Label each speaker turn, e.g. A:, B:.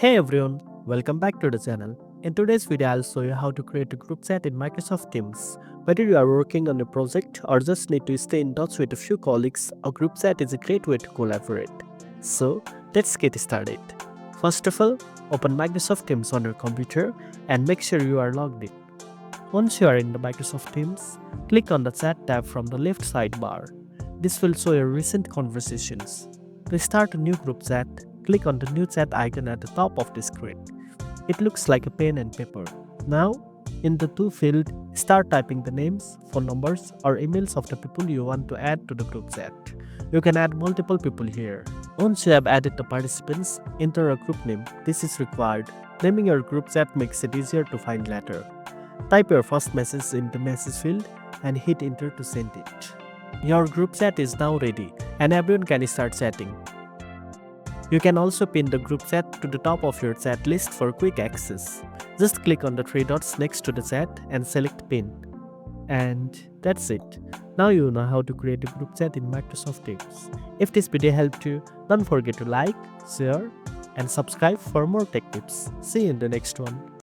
A: Hey everyone, welcome back to the channel. In today's video, I'll show you how to create a group chat in Microsoft Teams. Whether you are working on a project or just need to stay in touch with a few colleagues, a group chat is a great way to collaborate. So, let's get started. First of all, open Microsoft Teams on your computer and make sure you are logged in. Once you are in the Microsoft Teams, click on the Chat tab from the left sidebar. This will show your recent conversations. To start a new group chat, click on the new chat icon at the top of the screen. It looks like a pen and paper. Now, in the to field, start typing the names, phone numbers, or emails of the people you want to add to the group chat. You can add multiple people here. Once you have added the participants, enter a group name. This is required. Naming your group chat makes it easier to find later. Type your first message in the message field and hit enter to send it. Your group chat is now ready and everyone can start chatting. You can also pin the group chat to the top of your chat list for quick access. Just click on the three dots next to the chat and select pin. And that's it. Now you know how to create a group chat in Microsoft Teams. If this video helped you, don't forget to like, share, and subscribe for more tech tips. See you in the next one.